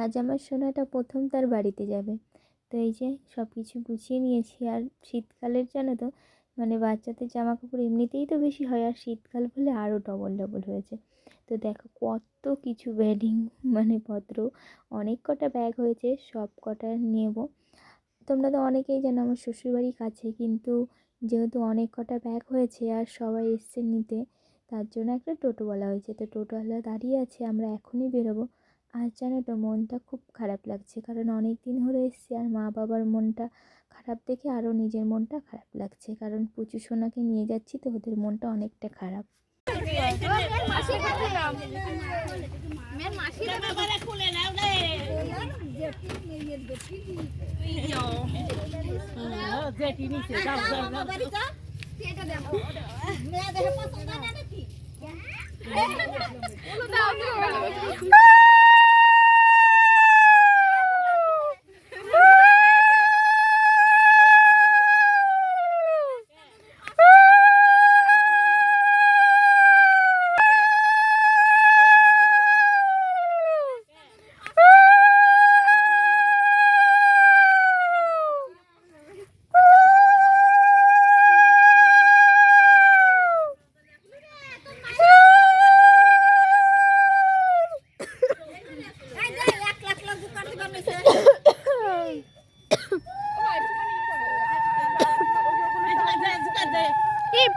আজ আমার সোনাটা প্রথম তার বাড়িতে যাবে। তো এই যে সব কিছু গুছিয়ে নিয়েছি। আর শীতকালের জানো তো, মানে বাচ্চাদের জামা কাপড় এমনিতেই তো বেশি হয়, আর শীতকাল বলে আরও ডবল ডবল হয়েছে। তো দেখো কত কিছু বেডিং, মানে পত্র, অনেক কটা ব্যাগ হয়েছে, সব কটা নেব। তোমরা তো অনেকেই জানো আমার শ্বশুরবাড়ির কাছে, কিন্তু যেহেতু অনেক কটা ব্যাগ হয়েছে আর সবাই এসছে নিতে, তার জন্য একটা টোটো বলা হয়েছে। তো টোটোওয়ালা দাঁড়িয়ে আছে, আমরা এখনই বেরোবো। আর জানো তো মনটা খুব খারাপ লাগছে, কারণ অনেক দিন ধরে এসছি আর মা বাবার মনটা খারাপ দেখে আরও নিজের মনটা খারাপ লাগছে, কারণ পুচু সোনাকে নিয়ে যাচ্ছি, তো ওদের মনটা অনেকটা খারাপ।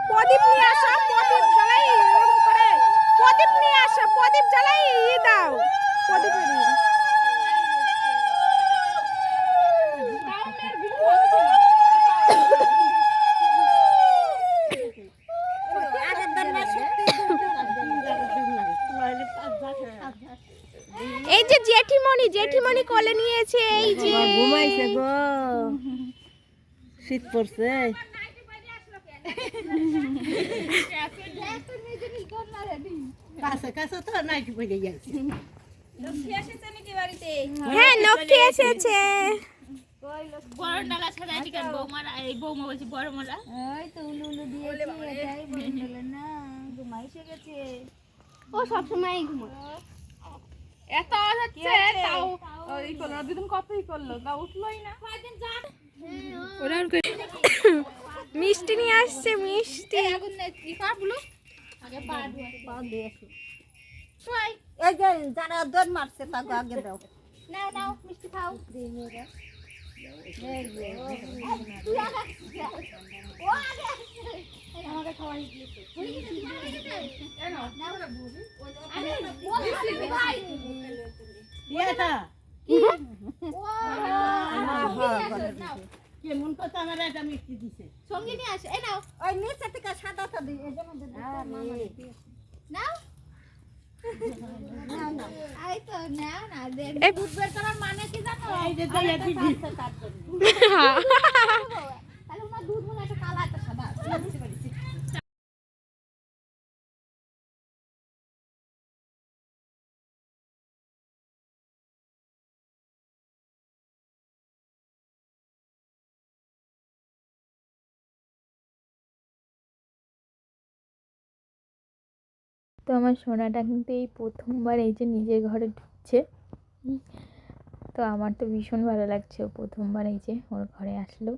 প্রদীপ নিয়ে আসো, প্রদীপ জ্বালাই, এরকম করে প্রদীপ নিয়ে আসো, প্রদীপ জ্বালাই দাও প্রদীপ। এই যে জেঠিমণি, জেঠিমণি কোলে নিয়েছে, এই যে ঘুমাইছে গো, শীত পড়ছে। হ্যাঁ লক্ষ্মী এসেছে। ও সবসময় ঘুমায়। এত আওয়াজ হচ্ছে, তাও এই করলো দুদিন কতই করলো, তাও উঠলোই না। মিষ্টি নিয়ে আসছে, মিষ্টি। এই যে যারা দৌড় মারছে তাকে আগে দাও। নাও নাও মিষ্টি খাও। আমাকে খাওয়াই দিয়েছে। কেমন কথা আমার একটা মিষ্টি দিছে। সঙ্গে নিয়ে আসো। এই নাও। ওই নিচে থেকে সাদাটা দিই, এই জন্য নাও। এই তো নাও না, দুধ বের করার মানে কি জানো? এই যে দইয়া দিদি। তাহলে ওনার দুধ মনে একটা কালা একটা সাদা। তো আমার সোনাটা কিন্তু এই প্রথমবার এই যে নিজের ঘরে ঢুকছে। তো আমার তো ভীষণ ভালো লাগছে, ও প্রথমবার এই যে ওর ঘরে আসলো।